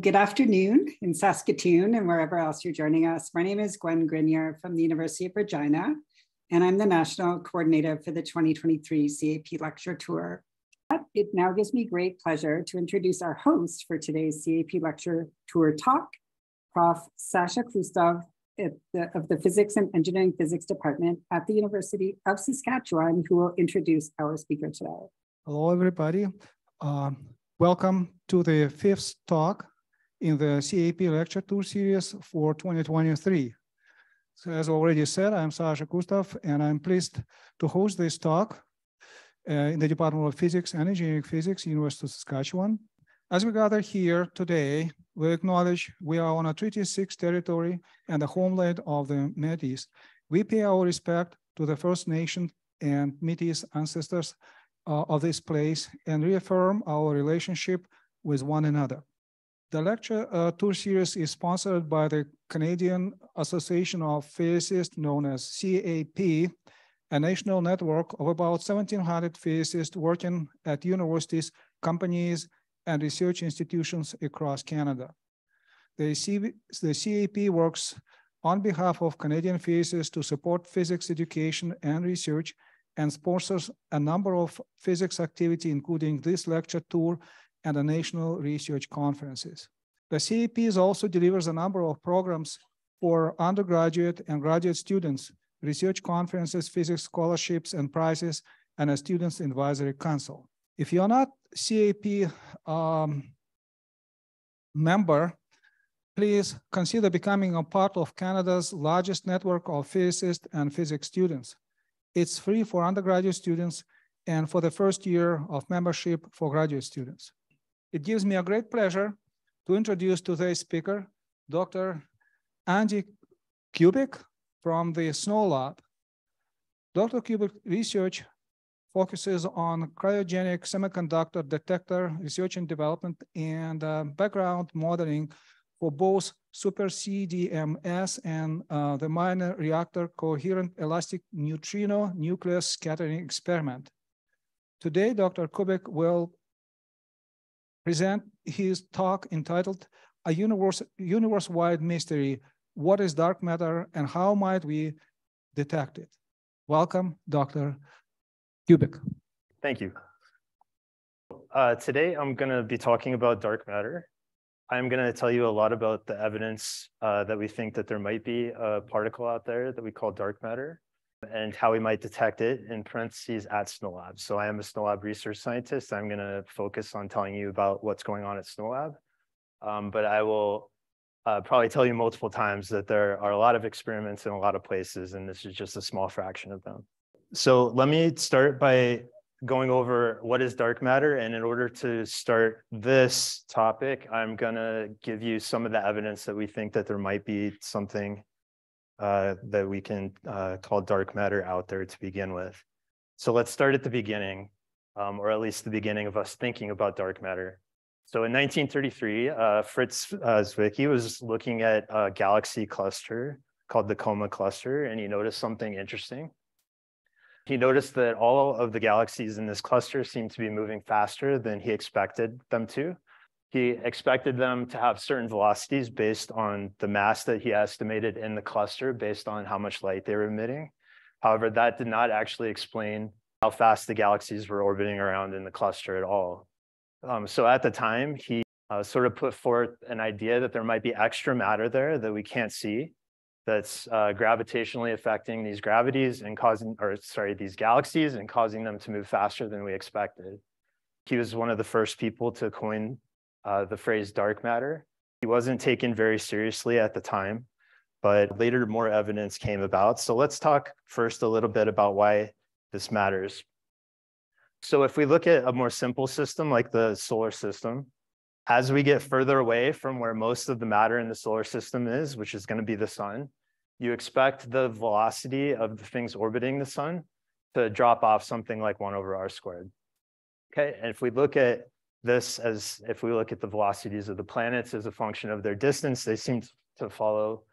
Good afternoon in Saskatoon and wherever else you're joining us. My name is Gwen Grenier from the University of Regina, and I'm the National Coordinator for the 2023 CAP Lecture Tour. It now gives me great pleasure to introduce our host for today's CAP Lecture Tour talk, Prof. Sasha Kustov of the Physics and Engineering Physics Department at the University of Saskatchewan, who will introduce our speaker today. Hello, everybody. Welcome to the fifth talk in the CAP Lecture Tour series for 2023. So as already said, I'm Sasha Kustov, and I'm pleased to host this talk in the Department of Physics and Engineering Physics, University of Saskatchewan. As we gather here today, we acknowledge we are on a Treaty 6 territory and the homeland of the Métis. We pay our respect to the First Nation and Métis ancestors of this place and reaffirm our relationship with one another. The lecture tour series is sponsored by the Canadian Association of Physicists, known as CAP, a national network of about 1,700 physicists working at universities, companies, and research institutions across Canada. The CAP works on behalf of Canadian physicists to support physics education and research and sponsors a number of physics activity, including this lecture tour and the national research conferences. The CAP also delivers a number of programs for undergraduate and graduate students, research conferences, physics scholarships and prizes, and a Students Advisory Council. If you're not CAP member, please consider becoming a part of Canada's largest network of physicists and physics students. It's free for undergraduate students and for the first year of membership for graduate students. It gives me a great pleasure to introduce today's speaker, Dr. Andy Kubik from the SNOLAB. Dr. Kubik's research focuses on cryogenic semiconductor detector research and development and background modeling for both super CDMS and the minor reactor coherent elastic neutrino nucleus scattering experiment. Today, Dr. Kubik will present his talk entitled A Universe-Wide Mystery, What is Dark Matter and How Might We Detect It? Welcome, Dr. Kubik. Thank you. Today, I'm going to be talking about dark matter. I'm going to tell you a lot about the evidence that we think that there might be a particle out there that we call dark matter and how we might detect it, in parentheses, at SNOLAB. So I am a SNOLAB research scientist. I'm going to focus on telling you about what's going on at SNOLAB. But I will probably tell you multiple times that there are a lot of experiments in a lot of places, and this is just a small fraction of them. So let me start by going over what is dark matter. And in order to start this topic, I'm going to give you some of the evidence that we think that there might be something that we can call dark matter out there to begin with. So let's start at the beginning, or at least the beginning of us thinking about dark matter. So in 1933, Fritz Zwicky was looking at a galaxy cluster called the Coma cluster, and he noticed something interesting. He noticed that all of the galaxies in this cluster seemed to be moving faster than he expected them to. He expected them to have certain velocities based on the mass that he estimated in the cluster based on how much light they were emitting. However, that did not actually explain how fast the galaxies were orbiting around in the cluster at all. So at the time, he sort of put forth an idea that there might be extra matter there that we can't see, that's gravitationally affecting these galaxies and causing them to move faster than we expected. He was one of the first people to coin the phrase dark matter. He wasn't taken very seriously at the time, but later more evidence came about. So let's talk first a little bit about why this matters. So if we look at a more simple system like the solar system, as we get further away from where most of the matter in the solar system is, which is going to be the sun, you expect the velocity of the things orbiting the sun to drop off something like 1/r². Okay, and if we look at this as, if we look at the velocities of the planets as a function of their distance, they seem to follow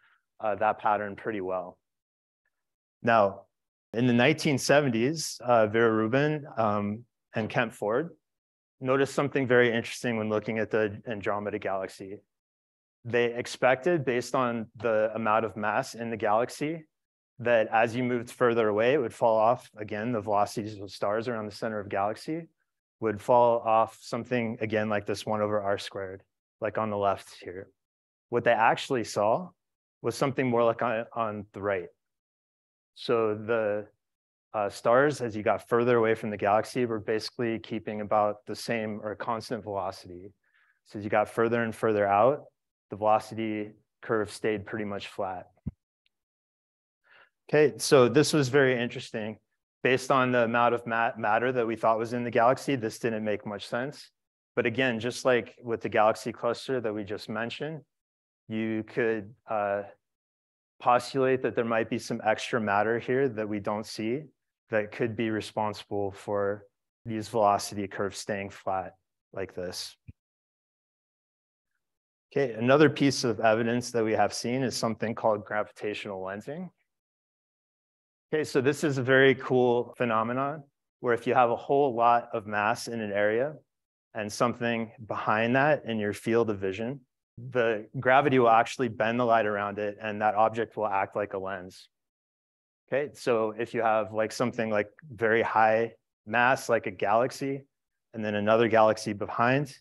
that pattern pretty well. Now, in the 1970s, Vera Rubin and Kent Ford noticed something very interesting when looking at the Andromeda galaxy. they expected, based on the amount of mass in the galaxy, that as you moved further away, it would fall off. Again, the velocities of stars around the center of galaxy would fall off something, again, like this 1/r², like on the left here. What they actually saw was something more like on the right. So the stars, as you got further away from the galaxy, were basically keeping about the same or constant velocity. So as you got further and further out, the velocity curve stayed pretty much flat. Okay, so this was very interesting. Based on the amount of matter that we thought was in the galaxy, this didn't make much sense. But again, just like with the galaxy cluster that we just mentioned, you could postulate that there might be some extra matter here that we don't see that could be responsible for these velocity curves staying flat like this. Okay, another piece of evidence that we have seen is something called gravitational lensing. Okay, so this is a very cool phenomenon where if you have a whole lot of mass in an area and something behind that in your field of vision, the gravity will actually bend the light around it and that object will act like a lens. Okay, so if you have like something like very high mass, like a galaxy, and then another galaxy behind,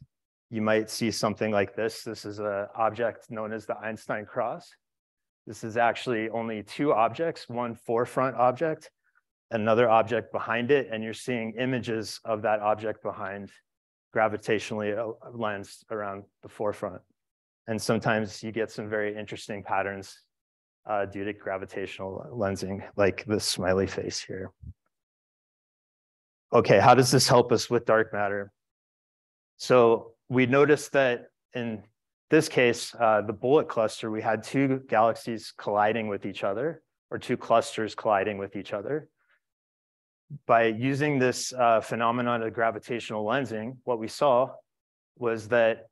you might see something like this. This is an object known as the Einstein cross. This is actually only two objects, one forefront object, another object behind it, and you're seeing images of that object behind gravitationally lensed around the forefront. And sometimes you get some very interesting patterns due to gravitational lensing, like this smiley face here. Okay, how does this help us with dark matter? So we noticed that in this case, the bullet cluster, we had two galaxies colliding with each other, or two clusters colliding with each other. By using this phenomenon of gravitational lensing, what we saw was that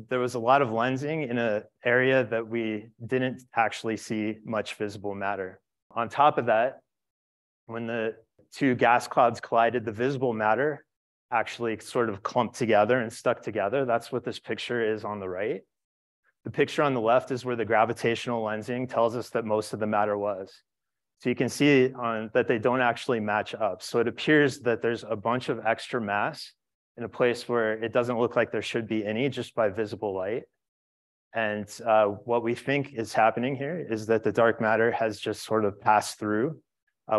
there was a lot of lensing in an area that we didn't actually see much visible matter. On top of that, when the two gas clouds collided, the visible matter actually sort of clumped together and stuck together. That's what this picture is on the right. The picture on the left is where the gravitational lensing tells us that most of the matter was. So you can see that they don't actually match up. So it appears that there's a bunch of extra mass in a place where it doesn't look like there should be any just by visible light. And what we think is happening here is that the dark matter has just sort of passed through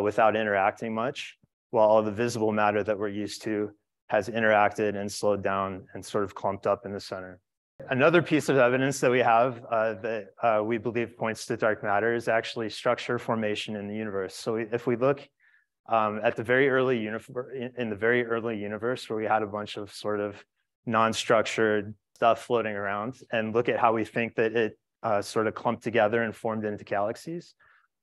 without interacting much, while all the visible matter that we're used to has interacted and slowed down and sort of clumped up in the center. Another piece of evidence that we have that we believe points to dark matter is actually structure formation in the universe. So if we look at the very early universe where we had a bunch of sort of non-structured stuff floating around and look at how we think that it sort of clumped together and formed into galaxies,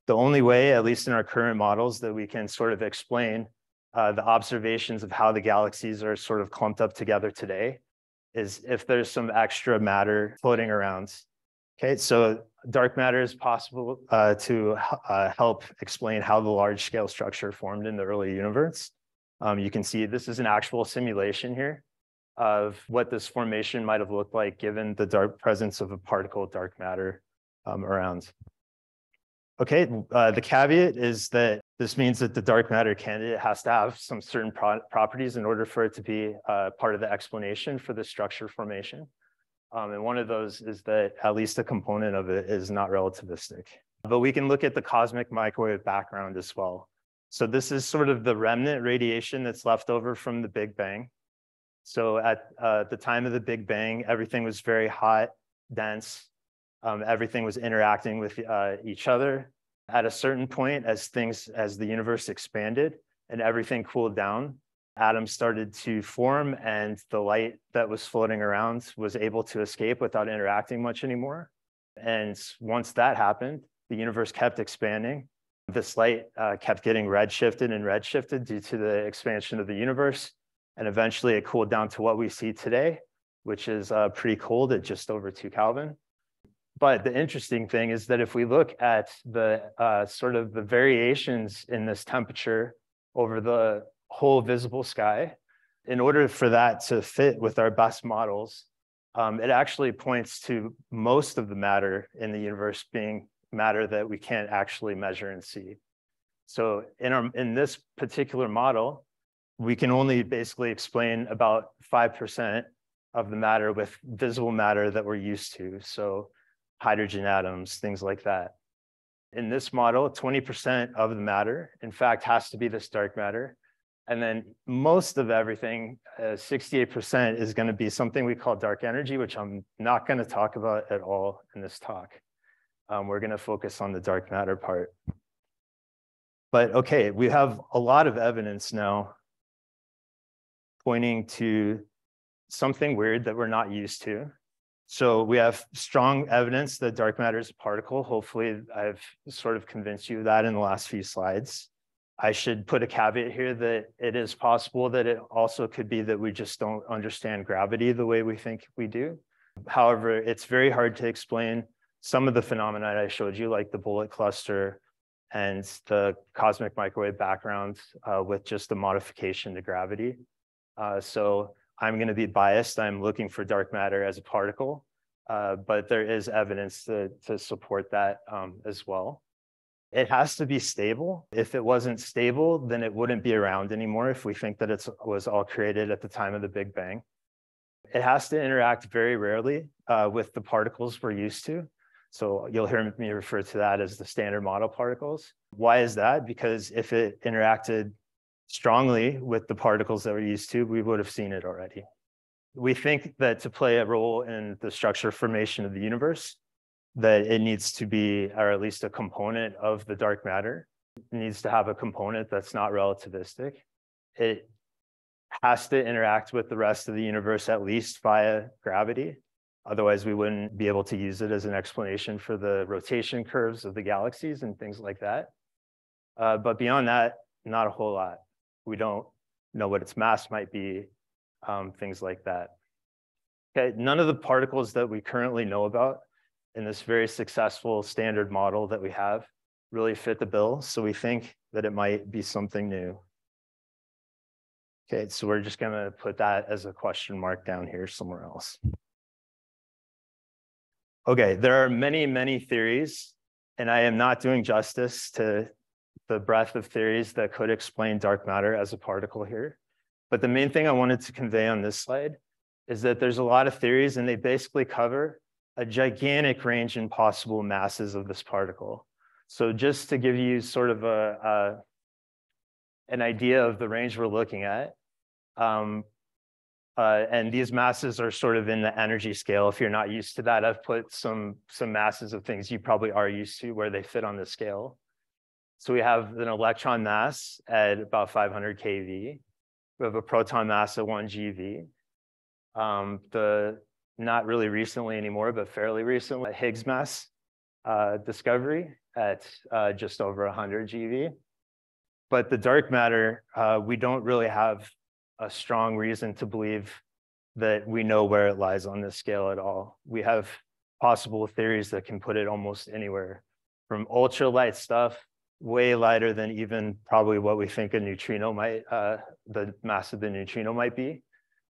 the only way, at least in our current models, that we can sort of explain the observations of how the galaxies are sort of clumped up together today is if there's some extra matter floating around. Okay, so dark matter is possible to help explain how the large scale structure formed in the early universe. You can see this is an actual simulation here of what this formation might have looked like given the presence of a particle dark matter around. Okay, the caveat is that this means that the dark matter candidate has to have some certain properties in order for it to be part of the explanation for the structure formation. And one of those is that at least a component of it is not relativistic. But we can look at the cosmic microwave background as well. So this is sort of the remnant radiation that's left over from the Big Bang. So at the time of the Big Bang, everything was very hot, dense. Everything was interacting with each other. At a certain point, as the universe expanded and everything cooled down, atoms started to form and the light that was floating around was able to escape without interacting much anymore. And once that happened, the universe kept expanding. This light kept getting redshifted and redshifted due to the expansion of the universe. And eventually it cooled down to what we see today, which is pretty cold at just over 2 Kelvin. But the interesting thing is that if we look at the sort of the variations in this temperature over the whole visible sky, in order for that to fit with our best models, it actually points to most of the matter in the universe being matter that we can't actually measure and see. So in this particular model, we can only basically explain about 5% of the matter with visible matter that we're used to. So hydrogen atoms, things like that. In this model, 20% of the matter, in fact, has to be this dark matter. And then most of everything, 68%, is going to be something we call dark energy, which I'm not going to talk about at all in this talk. We're going to focus on the dark matter part. But okay, we have a lot of evidence now pointing to something weird that we're not used to. So we have strong evidence that dark matter is a particle. Hopefully, I've sort of convinced you of that in the last few slides. I should put a caveat here that it is possible that it also could be that we just don't understand gravity the way we think we do. However, it's very hard to explain some of the phenomena I showed you, like the bullet cluster and the cosmic microwave background with just a modification to gravity. So I'm going to be biased. I'm looking for dark matter as a particle, but there is evidence to support that as well. It has to be stable. If it wasn't stable, then it wouldn't be around anymore if we think that it was all created at the time of the Big Bang. It has to interact very rarely with the particles we're used to. So you'll hear me refer to that as the standard model particles. Why is that? Because if it interacted strongly with the particles that we're used to, we would have seen it already. We think that to play a role in the structure formation of the universe, that it needs to be, or at least a component of the dark matter. It needs to have a component that's not relativistic. It has to interact with the rest of the universe at least via gravity. Otherwise, we wouldn't be able to use it as an explanation for the rotation curves of the galaxies and things like that. But beyond that, not a whole lot. We don't know what its mass might be, things like that. Okay, none of the particles that we currently know about in this very successful standard model that we have really fit the bill. So we think that it might be something new. Okay, so we're just going to put that as a question mark down here somewhere else. Okay, there are many, many theories, and I am not doing justice to the breadth of theories that could explain dark matter as a particle here. But the main thing I wanted to convey on this slide is that there's a lot of theories, and they basically cover a gigantic range in possible masses of this particle. So just to give you sort of an idea of the range we're looking at, and these masses are sort of in the energy scale. If you're not used to that, I've put some masses of things you probably are used to where they fit on the scale. So we have an electron mass at about 500 keV. We have a proton mass at 1 GeV. Not really recently anymore, but fairly recently, Higgs mass discovery at just over 100 GeV. But the dark matter, we don't really have a strong reason to believe that we know where it lies on this scale at all. We have possible theories that can put it almost anywhere, from ultralight stuff, way lighter than even probably what we think a neutrino might, the mass of the neutrino might be,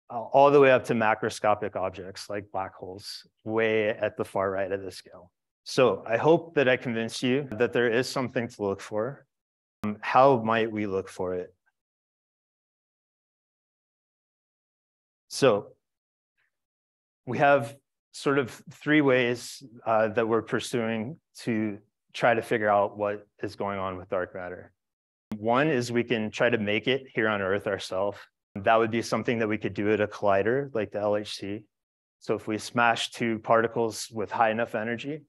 all the way up to macroscopic objects like black holes, way at the far right of the scale. So I hope that I convinced you that there is something to look for. How might we look for it? So we have sort of three ways that we're pursuing to try to figure out what is going on with dark matter. One is we can try to make it here on Earth ourselves. That would be something that we could do at a collider like the LHC. So if we smash two particles with high enough energy,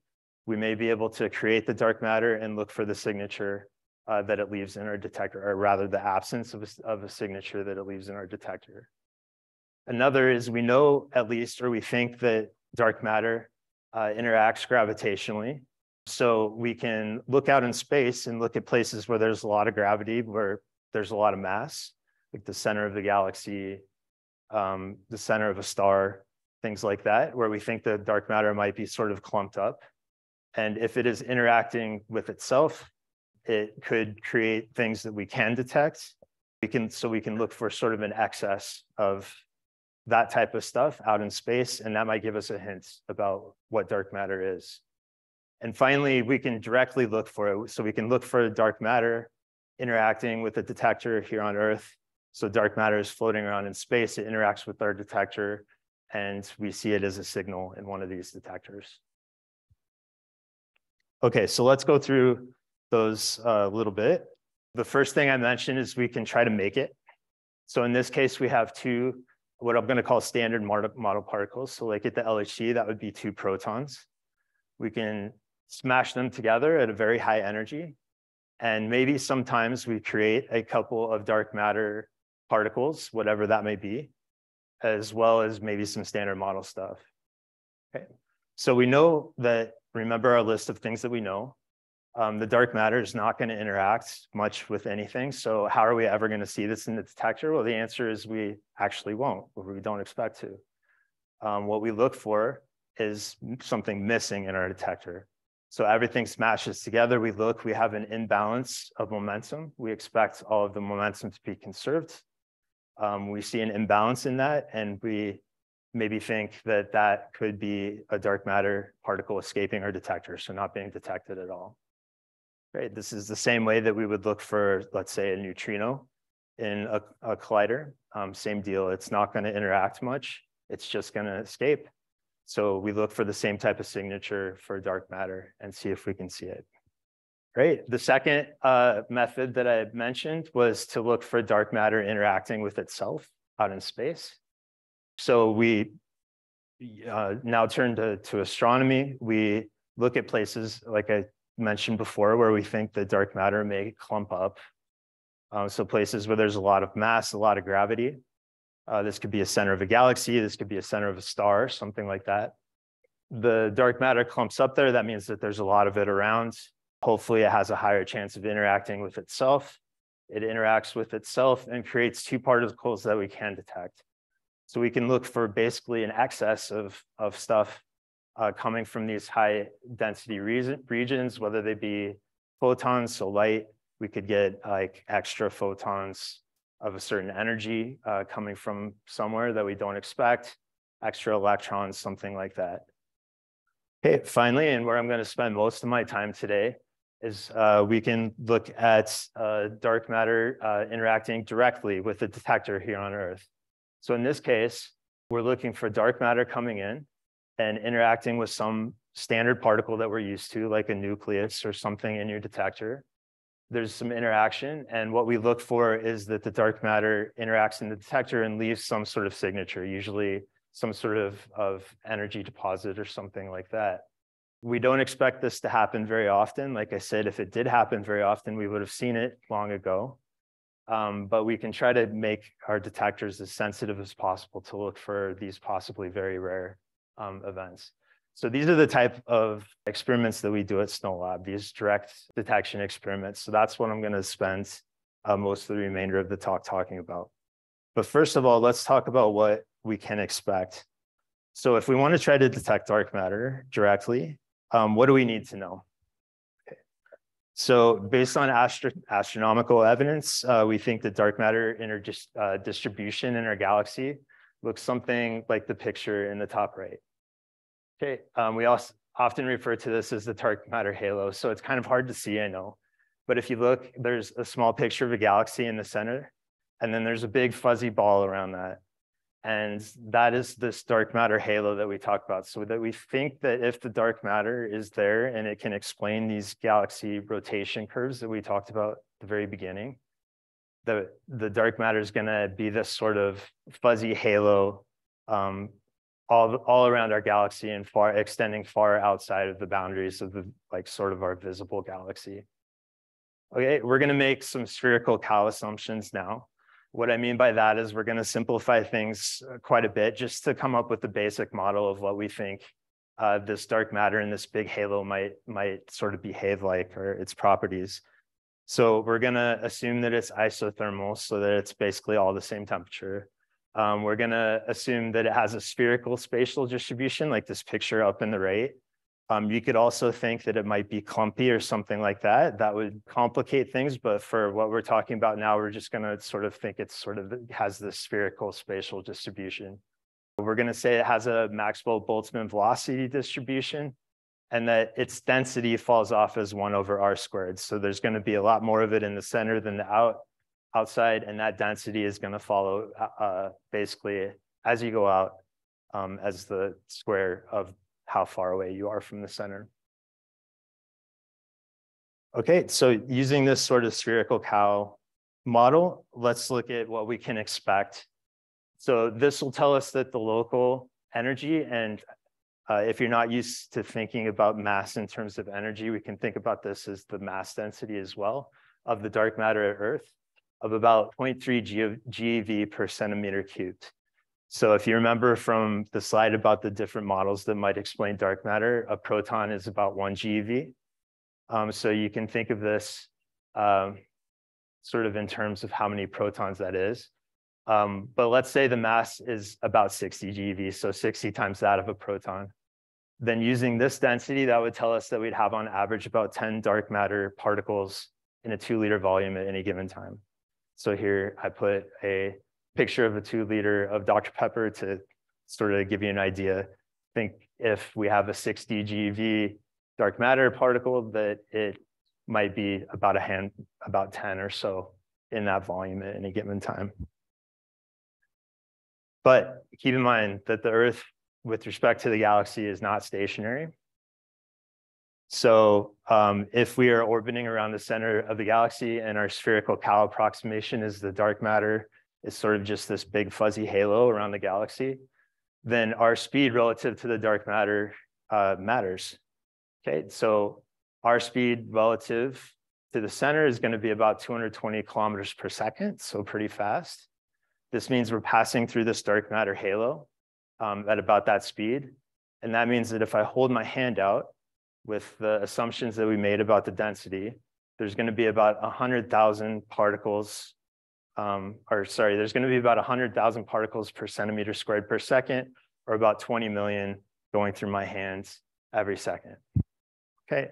we may be able to create the dark matter and look for the signature that it leaves in our detector, or rather the absence of a signature that it leaves in our detector. Another is we know at least, or we think that dark matter interacts gravitationally. So we can look out in space and look at places where there's a lot of gravity, where there's a lot of mass, like the center of the galaxy, the center of a star, things like that, where we think the dark matter might be sort of clumped up. And if it is interacting with itself, it could create things that we can detect. We can look for sort of an excess of that type of stuff out in space, and that might give us a hint about what dark matter is. And finally, we can directly look for it. So we can look for dark matter interacting with a detector here on Earth. So dark matter is floating around in space, it interacts with our detector, and we see it as a signal in one of these detectors. Okay, so let's go through those a little bit. The first thing I mentioned is we can try to make it. So in this case, we have two, what I'm gonna call standard model particles. So like at the LHC, that would be two protons. We can smash them together at a very high energy. And maybe sometimes we create a couple of dark matter particles, whatever that may be, as well as maybe some standard model stuff. Okay. So we know that, remember our list of things that we know, the dark matter is not going to interact much with anything. So how are we ever going to see this in the detector? Well, the answer is we actually won't, or we don't expect to. What we look for is something missing in our detector. So everything smashes together. We look, we have an imbalance of momentum. We expect all of the momentum to be conserved. We see an imbalance in that, and we maybe think that that could be a dark matter particle escaping our detector, so not being detected at all. Right? This is the same way that we would look for, let's say, a neutrino in a collider. Same deal. It's not going to interact much. It's just going to escape. So we look for the same type of signature for dark matter and see if we can see it. Right. The second method that I mentioned was to look for dark matter interacting with itself out in space. So we now turn to astronomy. We look at places, like I mentioned before, where we think that dark matter may clump up. So places where there's a lot of mass, a lot of gravity. This could be a center of a galaxy. This could be a center of a star, something like that. The dark matter clumps up there. That means that there's a lot of it around. Hopefully, it has a higher chance of interacting with itself. It interacts with itself and creates two particles that we can detect. So we can look for basically an excess of stuff coming from these high density regions, whether they be photons, so light. We could get like extra photons of a certain energy coming from somewhere that we don't expect, extra electrons, something like that. Okay, finally, and where I'm going to spend most of my time today is we can look at dark matter interacting directly with the detector here on Earth. So in this case, we're looking for dark matter coming in and interacting with some standard particle that we're used to, like a nucleus or something in your detector. There's some interaction, and what we look for is that the dark matter interacts in the detector and leaves some sort of signature, usually some sort of energy deposit or something like that. We don't expect this to happen very often. Like I said, if it did happen very often, we would have seen it long ago. But we can try to make our detectors as sensitive as possible to look for these possibly very rare events. So these are the type of experiments that we do at SNOLAB, these direct detection experiments. So that's what I'm going to spend most of the remainder of the talk talking about. But first of all, let's talk about what we can expect. So if we want to try to detect dark matter directly, what do we need to know? Okay. So based on astronomical evidence, we think that dark matter distribution in our galaxy looks something like the picture in the top right. Okay, we also often refer to this as the dark matter halo. So it's kind of hard to see, I know. But if you look, there's a small picture of a galaxy in the center, and then there's a big fuzzy ball around that. And that is this dark matter halo that we talk about. So that we think that if the dark matter is there and it can explain these galaxy rotation curves that we talked about at the very beginning, the dark matter is going to be this sort of fuzzy halo all around our galaxy and extending far outside of the boundaries of the sort of our visible galaxy. Okay, we're going to make some spherical Cal assumptions now. What I mean by that is we're going to simplify things quite a bit just to come up with the basic model of what we think this dark matter in this big halo might sort of behave like, or its properties. So we're going to assume that it's isothermal, so that it's basically all the same temperature. We're going to assume that it has a spherical spatial distribution, like this picture up in the right. You could also think that it might be clumpy or something like that. That would complicate things, but for what we're talking about now, we're just going to sort of think it's sort of has this spherical spatial distribution. We're going to say it has a Maxwell-Boltzmann velocity distribution, and that its density falls off as 1 over r squared. So there's going to be a lot more of it in the center than the outside, and that density is going to follow basically as you go out as the square of how far away you are from the center. Okay, so using this sort of spherical cow model, let's look at what we can expect. So this will tell us that the local energy, and if you're not used to thinking about mass in terms of energy, we can think about this as the mass density as well of the dark matter at Earth of about 0.3 GeV per centimeter cubed. So if you remember from the slide about the different models that might explain dark matter, a proton is about 1 GeV. So you can think of this sort of in terms of how many protons that is. But let's say the mass is about 60 GeV, so 60 times that of a proton. Then using this density, that would tell us that we'd have on average about 10 dark matter particles in a 2-liter volume at any given time. So here I put a picture of a 2-liter of Dr. Pepper to sort of give you an idea. Think if we have a 60 GeV dark matter particle, that it might be about 10 or so in that volume at any given time. But keep in mind that the Earth, with respect to the galaxy, is not stationary. So if we are orbiting around the center of the galaxy and our spherical cow approximation is the dark matter is sort of just this big fuzzy halo around the galaxy, then our speed relative to the dark matter matters. Okay, so our speed relative to the center is going to be about 220 kilometers per second, so pretty fast. This means we're passing through this dark matter halo at about that speed. And that means that if I hold my hand out with the assumptions that we made about the density, there's going to be about 100,000 particles, there's going to be about 100,000 particles per centimeter squared per second, or about 20 million going through my hands every second. Okay,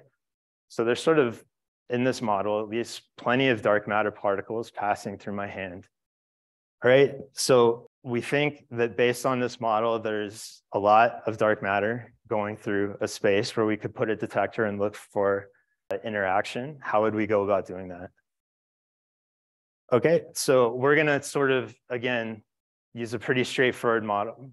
so there's sort of, in this model, at least plenty of dark matter particles passing through my hand. All right, so we think that based on this model, there's a lot of dark matter going through a space where we could put a detector and look for interaction. How would we go about doing that? Okay, so we're gonna sort of, again, use a pretty straightforward model.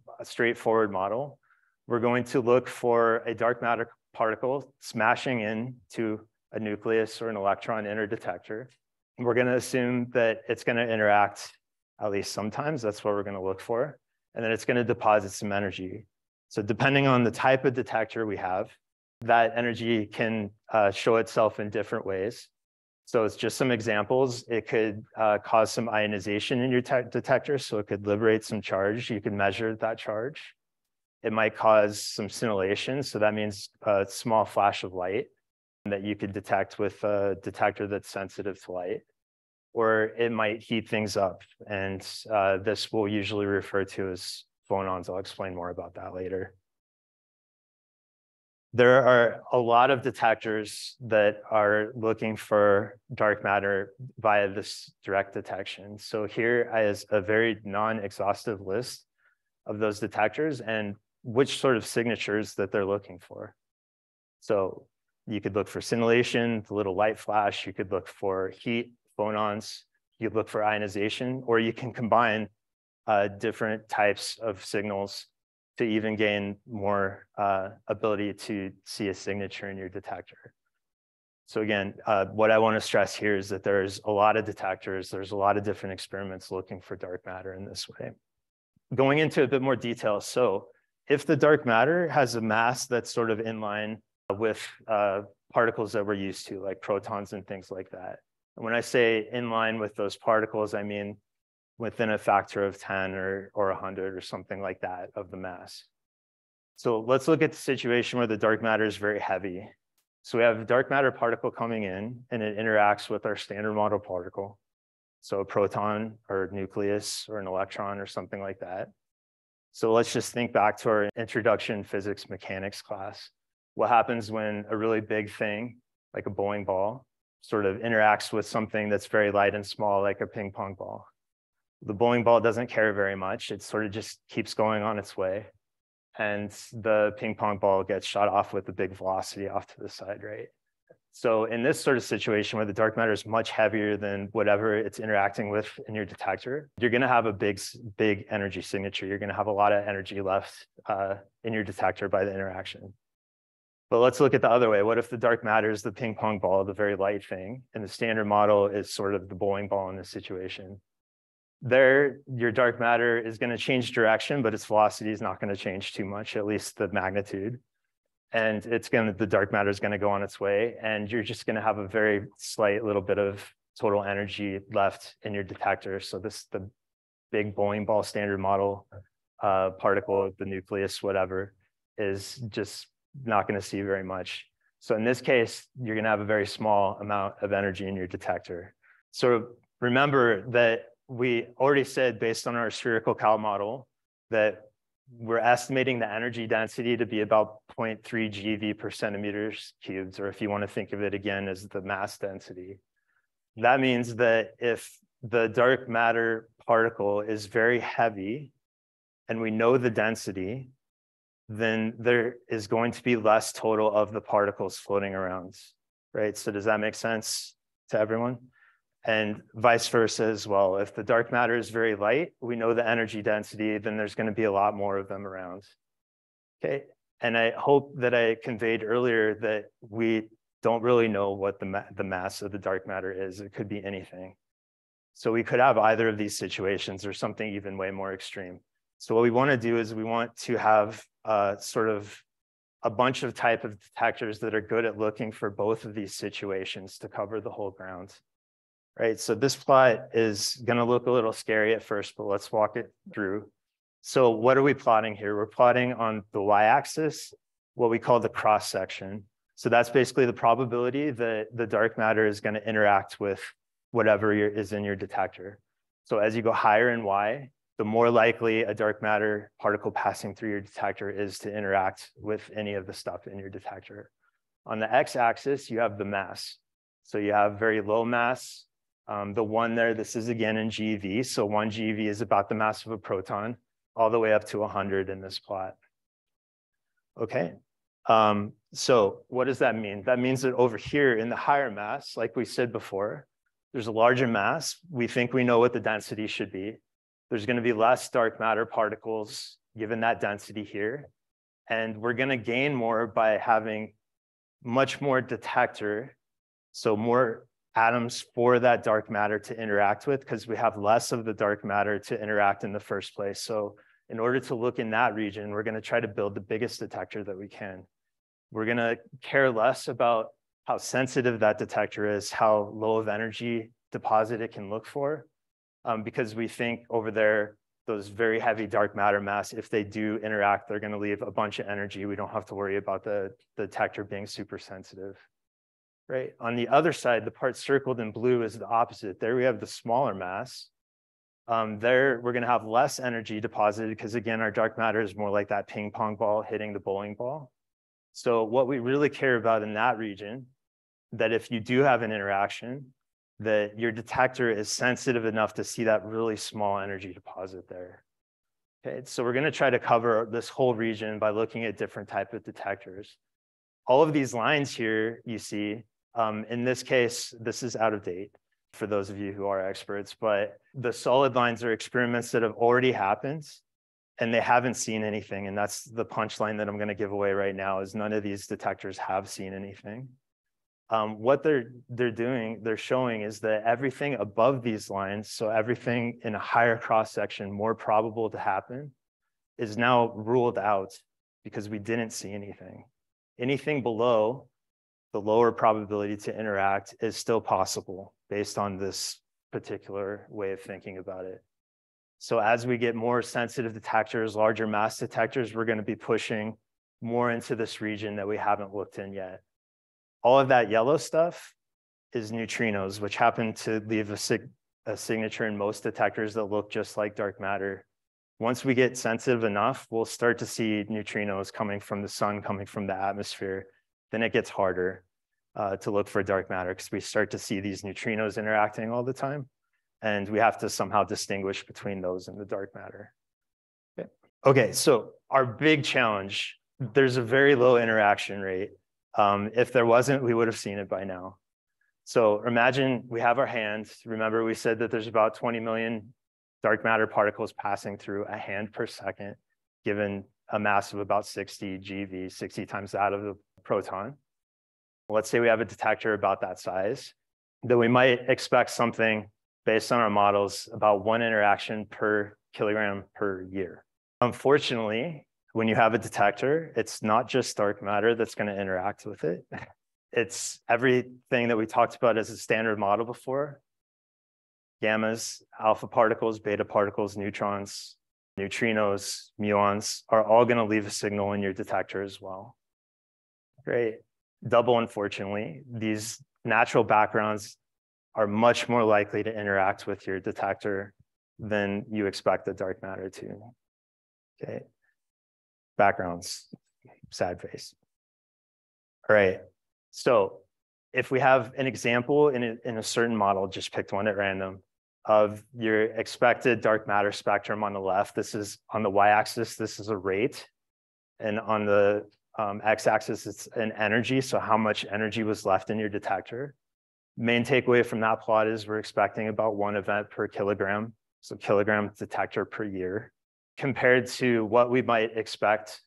We're going to look for a dark matter particle smashing into a nucleus or an electron in our detector. We're gonna assume that it's gonna interact at least sometimes. That's what we're going to look for. And then it's going to deposit some energy. So depending on the type of detector we have, that energy can show itself in different ways. So it's just some examples. It could cause some ionization in your detector. So it could liberate some charge. You can measure that charge. It might cause some scintillation. So that means a small flash of light that you could detect with a detector that's sensitive to light. Or it might heat things up. And this we'll usually refer to as phonons. I'll explain more about that later. There are a lot of detectors that are looking for dark matter via this direct detection. So here is a very non-exhaustive list of those detectors and which sort of signatures that they're looking for. So you could look for scintillation, the little light flash. You could look for heat, phonons, you look for ionization, or you can combine different types of signals to even gain more ability to see a signature in your detector. So again, what I want to stress here is that there's a lot of detectors, there's a lot of different experiments looking for dark matter in this way. Going into a bit more detail, so if the dark matter has a mass that's sort of in line with particles that we're used to, like protons and things like that. And when I say in line with those particles, I mean within a factor of 10 or 100 or something like that of the mass. So let's look at the situation where the dark matter is very heavy. So we have a dark matter particle coming in and it interacts with our standard model particle. So a proton or nucleus or an electron or something like that. So let's just think back to our introduction physics mechanics class. What happens when a really big thing, like a bowling ball, sort of interacts with something that's very light and small, like a ping pong ball? The bowling ball doesn't care very much. It sort of just keeps going on its way. And the ping pong ball gets shot off with a big velocity off to the side, right? So in this sort of situation where the dark matter is much heavier than whatever it's interacting with in your detector, you're going to have a big energy signature. You're going to have a lot of energy left in your detector by the interaction. But let's look at the other way. What if the dark matter is the ping pong ball, the very light thing, and the standard model is sort of the bowling ball in this situation? There, your dark matter is going to change direction, but its velocity is not going to change too much, at least the magnitude. And the dark matter is going to go on its way, and you're just going to have a very slight little bit of total energy left in your detector. So the big bowling ball standard model particle, the nucleus, whatever, is just not going to see very much. So in this case, you're going to have a very small amount of energy in your detector. So remember that we already said, based on our spherical Cal model, that we're estimating the energy density to be about 0.3 GeV per centimeters cubed, or if you want to think of it again as the mass density. That means that if the dark matter particle is very heavy and we know the density, then there is going to be less total of the particles floating around, right? So does that make sense to everyone? And vice versa as well. If the dark matter is very light, we know the energy density, then there's going to be a lot more of them around. Okay. And I hope that I conveyed earlier that we don't really know what the mass of the dark matter is. It could be anything. So we could have either of these situations or something even way more extreme. So what we want to do is we want to have sort of a bunch of type of detectors that are good at looking for both of these situations to cover the whole ground. Right, so this plot is going to look a little scary at first, but let's walk it through. So what are we plotting here? We're plotting on the y-axis what we call the cross section. So that's basically the probability that the dark matter is going to interact with whatever is in your detector. So as you go higher in y, the more likely a dark matter particle passing through your detector is to interact with any of the stuff in your detector. On the x-axis, you have the mass. So you have very low mass. The one there, this is again in GeV. So 1 GeV is about the mass of a proton, all the way up to 100 in this plot. Okay, so what does that mean? That means that over here in the higher mass, like we said before, there's a larger mass. We think we know what the density should be. There's going to be less dark matter particles given that density here. And we're going to gain more by having much more detector, so more atoms for that dark matter to interact with, because we have less of the dark matter to interact in the first place. So in order to look in that region, we're going to try to build the biggest detector that we can. We're going to care less about how sensitive that detector is, how low of energy deposit it can look for, because we think over there, those very heavy dark matter mass, if they do interact, they're going to leave a bunch of energy. We don't have to worry about the detector being super sensitive. Right. On the other side, the part circled in blue is the opposite. There we have the smaller mass. There we're going to have less energy deposited because, again, our dark matter is more like that ping pong ball hitting the bowling ball. So what we really care about in that region, that if you do have an interaction, that your detector is sensitive enough to see that really small energy deposit there. Okay, so we're going to try to cover this whole region by looking at different types of detectors. All of these lines here you see, in this case, this is out of date for those of you who are experts, but the solid lines are experiments that have already happened and they haven't seen anything. And that's the punchline that I'm going to give away right now, is none of these detectors have seen anything. What they're showing is that everything above these lines, so everything in a higher cross section, more probable to happen, is now ruled out because we didn't see anything. Anything below the lower probability to interact is still possible based on this particular way of thinking about it. So as we get more sensitive detectors, larger mass detectors, we're going to be pushing more into this region that we haven't looked in yet. All of that yellow stuff is neutrinos, which happen to leave a signature in most detectors that look just like dark matter. Once we get sensitive enough, we'll start to see neutrinos coming from the sun, coming from the atmosphere. Then it gets harder to look for dark matter because we start to see these neutrinos interacting all the time. And we have to somehow distinguish between those and the dark matter. Okay, so our big challenge, there's a very low interaction rate. If there wasn't, we would have seen it by now. So imagine we have our hand. Remember, we said that there's about 20 million dark matter particles passing through a hand per second, given a mass of about 60 GeV, 60 times that of the proton. Let's say we have a detector about that size, then we might expect something based on our models about 1 interaction per kilogram per year. Unfortunately, when you have a detector, it's not just dark matter that's going to interact with it. It's everything that we talked about as a standard model before. Gammas, alpha particles, beta particles, neutrons, neutrinos, muons are all going to leave a signal in your detector as well. Great. Double, unfortunately, these natural backgrounds are much more likely to interact with your detector than you expect the dark matter to. Okay. Backgrounds, sad face. All right. So if we have an example in a certain model, just picked one at random, of your expected dark matter spectrum on the left, this is on the y-axis, this is a rate. And on the x-axis, it's an energy. So how much energy was left in your detector. Main takeaway from that plot is we're expecting about 1 event per kilogram. So kilogram detector per year, compared to what we might expect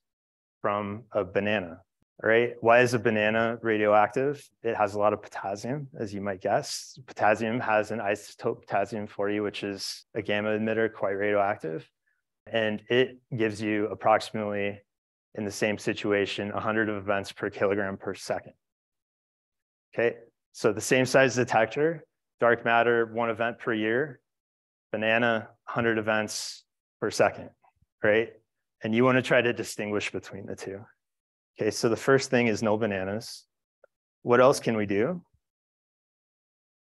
from a banana, right? Why is a banana radioactive? It has a lot of potassium, as you might guess. Potassium has an isotope potassium 40, which is a gamma emitter, quite radioactive. And it gives you approximately, in the same situation, 100 events per kilogram per second. Okay, so the same size detector, dark matter, 1 event per year, banana, 100 events per second, right? And you want to try to distinguish between the two. Okay, so the first thing is no bananas. What else can we do?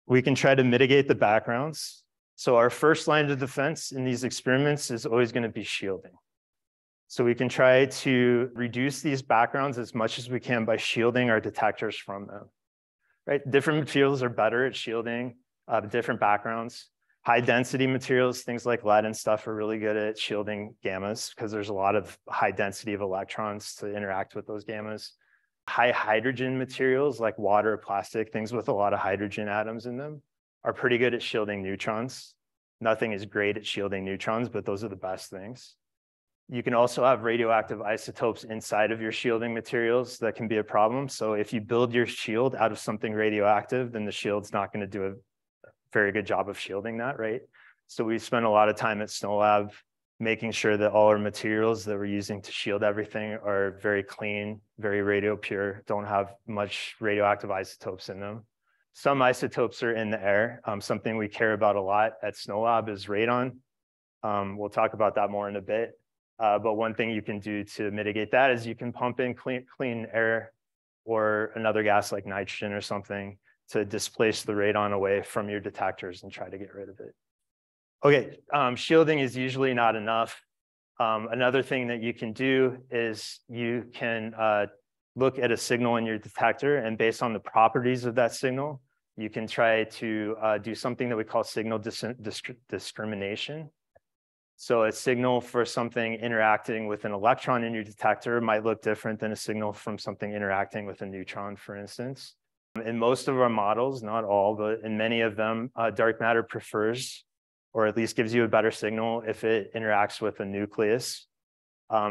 We can try to mitigate the backgrounds. So our first line of defense in these experiments is always going to be shielding. So we can try to reduce these backgrounds as much as we can by shielding our detectors from them, right? Different materials are better at shielding different backgrounds. High density materials, things like lead and stuff, are really good at shielding gammas because there's a lot of high density of electrons to interact with those gammas. High hydrogen materials like water, plastic, things with a lot of hydrogen atoms in them are pretty good at shielding neutrons. Nothing is great at shielding neutrons, but those are the best things. You can also have radioactive isotopes inside of your shielding materials that can be a problem. So if you build your shield out of something radioactive, then the shield's not going to do a very good job of shielding that, right? So we spent a lot of time at SNOLAB making sure that all our materials that we're using to shield everything are very clean, very radio pure, don't have much radioactive isotopes in them. Some isotopes are in the air. Something we care about a lot at SNOLAB is radon. We'll talk about that more in a bit. But one thing you can do to mitigate that is you can pump in clean air or another gas like nitrogen or something to displace the radon away from your detectors and try to get rid of it. Okay, shielding is usually not enough. Another thing that you can do is you can look at a signal in your detector, and based on the properties of that signal, you can try to do something that we call signal discrimination. So a signal for something interacting with an electron in your detector might look different than a signal from something interacting with a neutron, for instance. In most of our models, not all, but in many of them, dark matter prefers, or at least gives you a better signal if it interacts with a nucleus.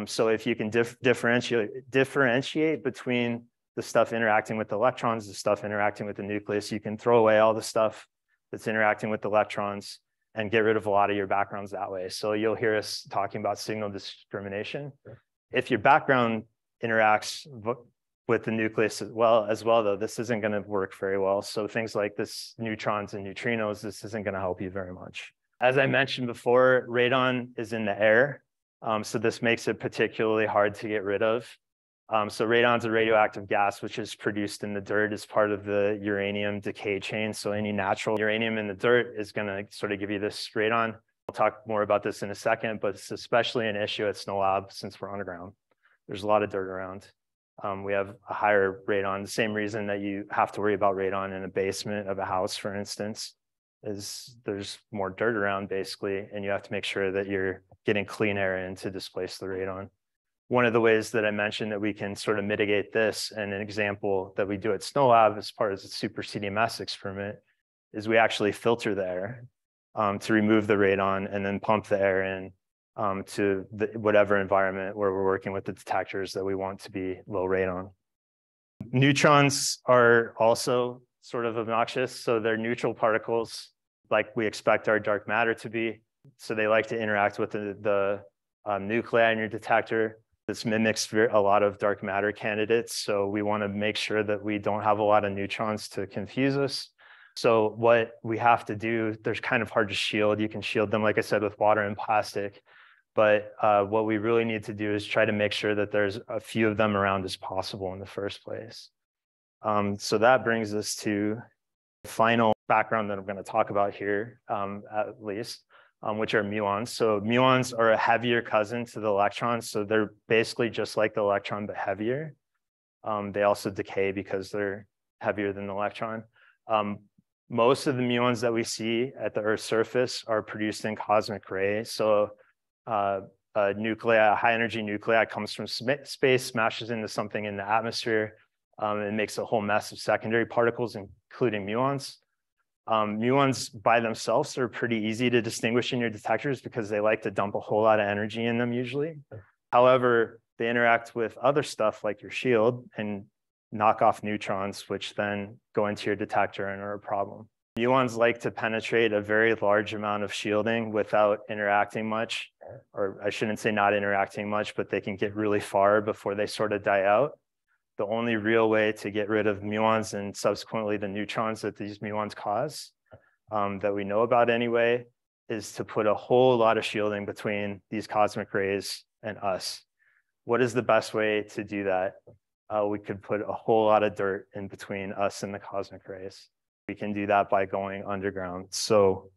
So if you can differentiate between the stuff interacting with the electrons, the stuff interacting with the nucleus, you can throw away all the stuff that's interacting with the electrons and get rid of a lot of your backgrounds that way. So you'll hear us talking about signal discrimination. If your background interacts with the nucleus as well, though, this isn't going to work very well. So things like this neutrons and neutrinos, this isn't going to help you very much. As I mentioned before, radon is in the air. So this makes it particularly hard to get rid of. So radon's a radioactive gas, which is produced in the dirt as part of the uranium decay chain. So any natural uranium in the dirt is going to sort of give you this radon. I'll talk more about this in a second, but it's especially an issue at SNOLAB since we're underground. There's a lot of dirt around. We have a higher radon, the same reason that you have to worry about radon in a basement of a house, for instance, is there's more dirt around basically, and you have to make sure that you're getting clean air in to displace the radon. One of the ways that I mentioned that we can sort of mitigate this, and an example that we do at SNOLAB as part of the super CDMS experiment, is we actually filter the air to remove the radon and then pump the air in to whatever environment where we're working with the detectors that we want to be low radon. Neutrons are also sort of obnoxious. So they're neutral particles like we expect our dark matter to be. So they like to interact with the nuclei in your detector. This mimics a lot of dark matter candidates. So we want to make sure that we don't have a lot of neutrons to confuse us. So what we have to do, they're kind of hard to shield. You can shield them, like I said, with water and plastic. But what we really need to do is try to make sure that there's a few of them around as possible in the first place. So that brings us to the final background that I'm going to talk about here, at least, which are muons. So muons are a heavier cousin to the electrons. So they're basically just like the electron, but heavier. They also decay because they're heavier than the electron. Most of the muons that we see at the Earth's surface are produced in cosmic rays. So a high energy nuclei comes from space, smashes into something in the atmosphere, and makes a whole mess of secondary particles, including muons. Muons by themselves are pretty easy to distinguish in your detectors because they like to dump a whole lot of energy in them usually. However, they interact with other stuff like your shield and knock off neutrons, which then go into your detector and are a problem. Muons like to penetrate a very large amount of shielding without interacting much, or I shouldn't say not interacting much, but they can get really far before they sort of die out. The only real way to get rid of muons and subsequently the neutrons that these muons cause, that we know about anyway, is to put a whole lot of shielding between these cosmic rays and us. What is the best way to do that? We could put a whole lot of dirt in between us and the cosmic rays. We can do that by going underground. So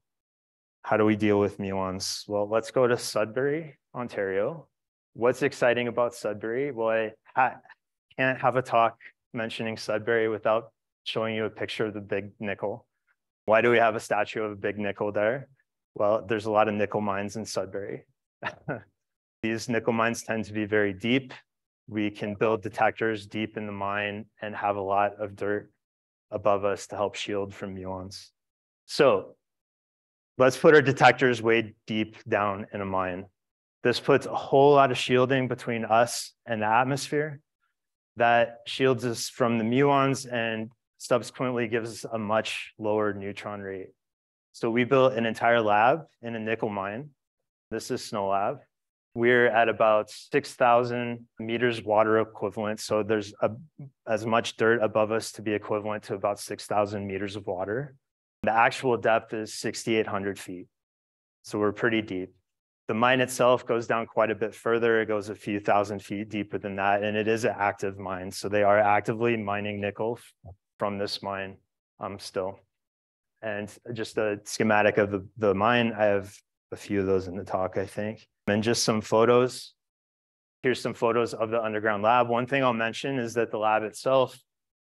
how do we deal with muons? Well, let's go to Sudbury, Ontario. What's exciting about Sudbury? Well, I can't have a talk mentioning Sudbury without showing you a picture of the big nickel. Why do we have a statue of a big nickel there? Well, there's a lot of nickel mines in Sudbury. These nickel mines tend to be very deep. We can build detectors deep in the mine and have a lot of dirt above us to help shield from muons. So let's put our detectors way deep down in a mine. This puts a whole lot of shielding between us and the atmosphere. That shields us from the muons and subsequently gives us a much lower neutron rate. So we built an entire lab in a nickel mine. This is SNOLAB. We're at about 6,000 meters water equivalent. So there's as much dirt above us to be equivalent to about 6,000 meters of water. The actual depth is 6,800 feet. So we're pretty deep. The mine itself goes down quite a bit further. It goes a few thousand feet deeper than that. And it is an active mine. So they are actively mining nickel from this mine still. And just a schematic of the mine, I have a few of those in the talk, I think. And just some photos. Here's some photos of the underground lab. One thing I'll mention is that the lab itself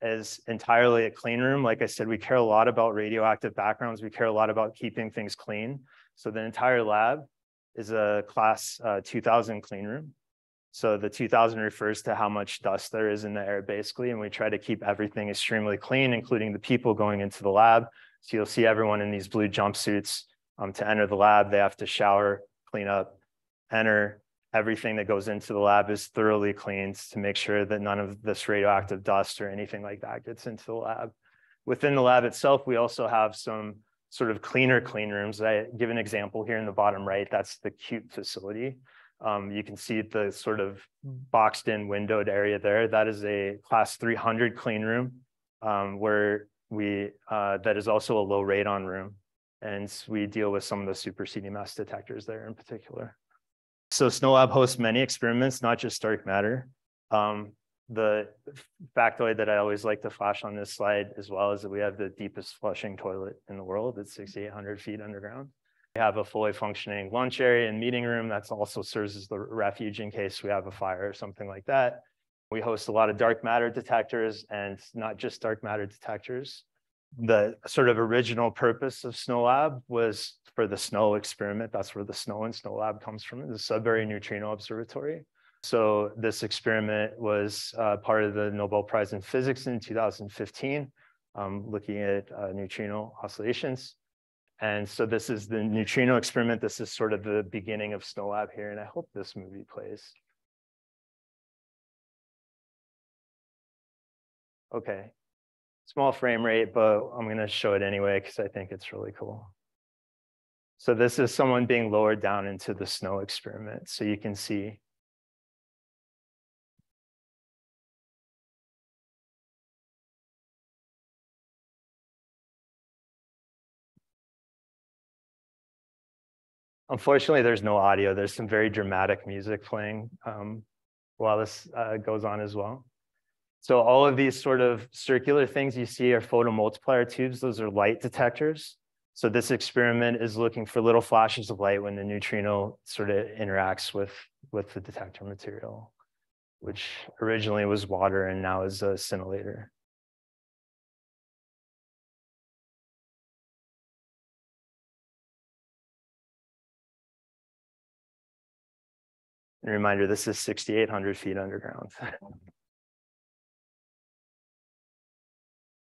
is entirely a clean room. Like I said, we care a lot about radioactive backgrounds. We care a lot about keeping things clean. So the entire lab is a class 2000 clean room. So the 2000 refers to how much dust there is in the air basically. And we try to keep everything extremely clean, including the people going into the lab. So you'll see everyone in these blue jumpsuits. To enter the lab, they have to shower, clean up, enter. Everything that goes into the lab is thoroughly cleaned to make sure that none of this radioactive dust or anything like that gets into the lab. Within the lab itself, we also have some sort of cleaner clean rooms. I give an example here in the bottom right. That's the CUTE facility. You can see the sort of boxed in windowed area there. That is a class 300 clean room where that is also a low radon room. And we deal with some of the super CDMS detectors there in particular. So SNOLAB hosts many experiments, not just dark matter. The factoid that I always like to flash on this slide as well is that we have the deepest flushing toilet in the world. It's 6,800 feet underground. We have a fully functioning lunch area and meeting room that also serves as the refuge in case we have a fire or something like that. We host a lot of dark matter detectors, and not just dark matter detectors. The sort of original purpose of SNOLAB was for the SNO experiment. That's where the SNO in SNOLAB comes from, the Sudbury Neutrino Observatory. So this experiment was part of the Nobel Prize in Physics in 2015, looking at neutrino oscillations. And so this is the neutrino experiment. This is sort of the beginning of SNOLAB here, and I hope this movie plays. Okay, small frame rate, but I'm going to show it anyway because I think it's really cool. So this is someone being lowered down into the SNO experiment. So you can see. Unfortunately, there's no audio. There's some very dramatic music playing while this goes on as well. So all of these sort of circular things you see are photomultiplier tubes. Those are light detectors. So this experiment is looking for little flashes of light when the neutrino sort of interacts with the detector material, which originally was water and now is a scintillator. And a reminder, this is 6,800 feet underground.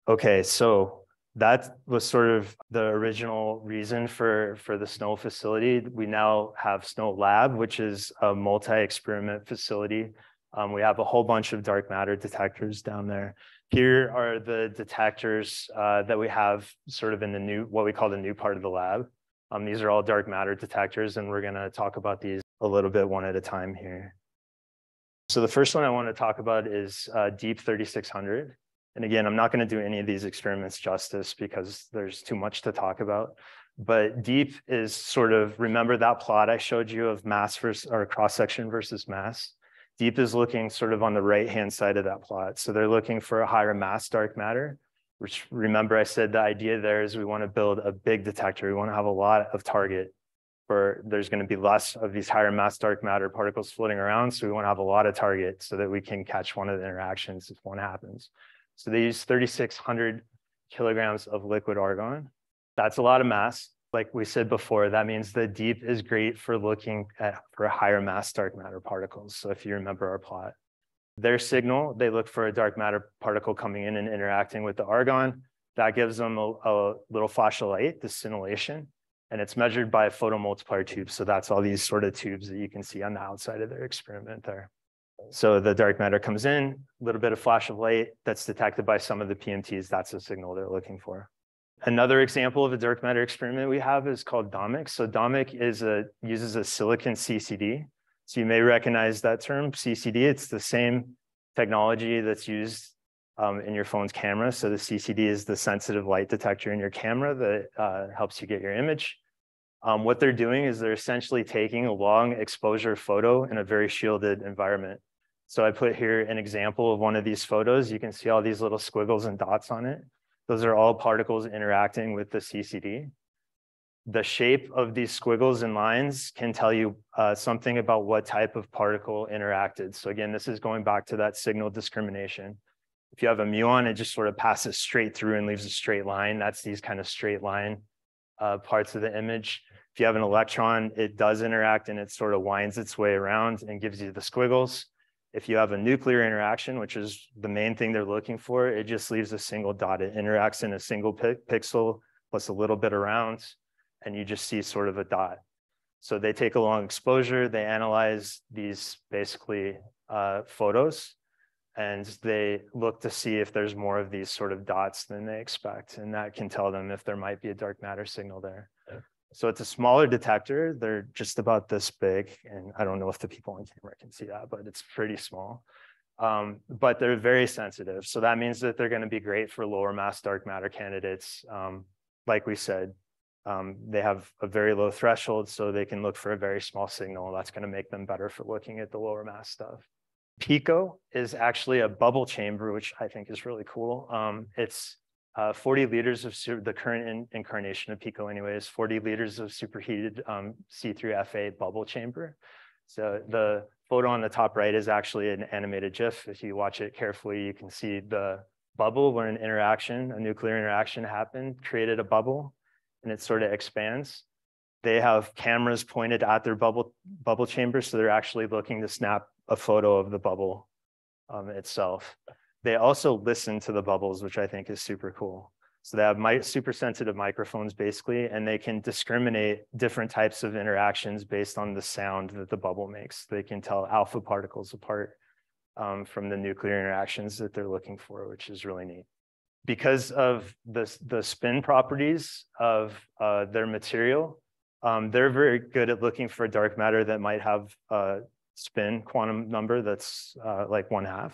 Okay, so that was sort of the original reason for the SNO facility. We now have SNOLAB, which is a multi-experiment facility. We have a whole bunch of dark matter detectors down there. Here are the detectors that we have sort of in the new, what we call the new part of the lab. These are all dark matter detectors, and we're going to talk about these a little bit one at a time here. So the first one I want to talk about is Deep 3600. And again, I'm not going to do any of these experiments justice because there's too much to talk about. But Deep is sort of, remember that plot I showed you of mass versus, or cross-section versus mass? Deep is looking sort of on the right-hand side of that plot. So they're looking for a higher mass dark matter, which, remember I said the idea there is we want to build a big detector. We want to have a lot of target where there's going to be less of these higher mass dark matter particles floating around. So we want to have a lot of target so that we can catch one of the interactions if one happens. So they use 3,600 kilograms of liquid argon. That's a lot of mass. Like we said before, that means the Deep is great for looking for higher mass dark matter particles. So if you remember our plot, their signal, they look for a dark matter particle coming in and interacting with the argon. That gives them a little flash of light, the scintillation, and it's measured by a photomultiplier tube. So that's all these sort of tubes that you can see on the outside of their experiment there. So the dark matter comes in, a little bit of flash of light that's detected by some of the PMTs. That's the signal they're looking for. Another example of a dark matter experiment we have is called DOMIC. So DOMIC uses a silicon CCD. So you may recognize that term, CCD. It's the same technology that's used in your phone's camera. So the CCD is the sensitive light detector in your camera that helps you get your image. What they're doing is they're essentially taking a long exposure photo in a very shielded environment. So I put here an example of one of these photos. You can see all these little squiggles and dots on it. Those are all particles interacting with the CCD. The shape of these squiggles and lines can tell you something about what type of particle interacted. So again, this is going back to that signal discrimination. If you have a muon, it just sort of passes straight through and leaves a straight line. That's these kind of straight line parts of the image. If you have an electron, it does interact and it sort of winds its way around and gives you the squiggles. If you have a nuclear interaction, which is the main thing they're looking for, it just leaves a single dot. It interacts in a single pixel plus a little bit around, and you just see sort of a dot. So they take a long exposure, they analyze these basically photos, and they look to see if there's more of these sort of dots than they expect. And that can tell them if there might be a dark matter signal there. Yeah. So it's a smaller detector. They're just about this big. And I don't know if the people on camera can see that, but it's pretty small. But they're very sensitive. So that means that they're going to be great for lower mass dark matter candidates. Like we said, they have a very low threshold, so they can look for a very small signal. That's going to make them better for looking at the lower mass stuff. PICO is actually a bubble chamber, which I think is really cool. It's 40 liters of the current incarnation of PICO anyway is 40 liters of superheated C3F8 bubble chamber. So the photo on the top right is actually an animated GIF. If you watch it carefully, you can see the bubble where an interaction, a nuclear interaction happened, created a bubble, and it sort of expands. They have cameras pointed at their bubble chamber, so they're actually looking to snap a photo of the bubble itself. They also listen to the bubbles, which I think is super cool. So they have super sensitive microphones basically, and they can discriminate different types of interactions based on the sound that the bubble makes. They can tell alpha particles apart from the nuclear interactions that they're looking for, which is really neat. Because of the spin properties of their material, they're very good at looking for dark matter that might have a spin quantum number that's like 1/2.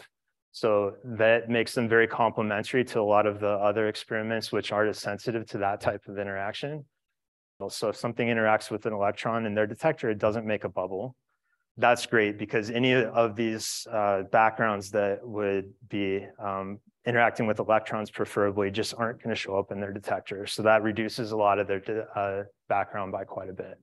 So that makes them very complementary to a lot of the other experiments which aren't as sensitive to that type of interaction. So if something interacts with an electron in their detector, it doesn't make a bubble. That's great because any of these backgrounds that would be interacting with electrons preferably just aren't going to show up in their detector. So that reduces a lot of their background by quite a bit.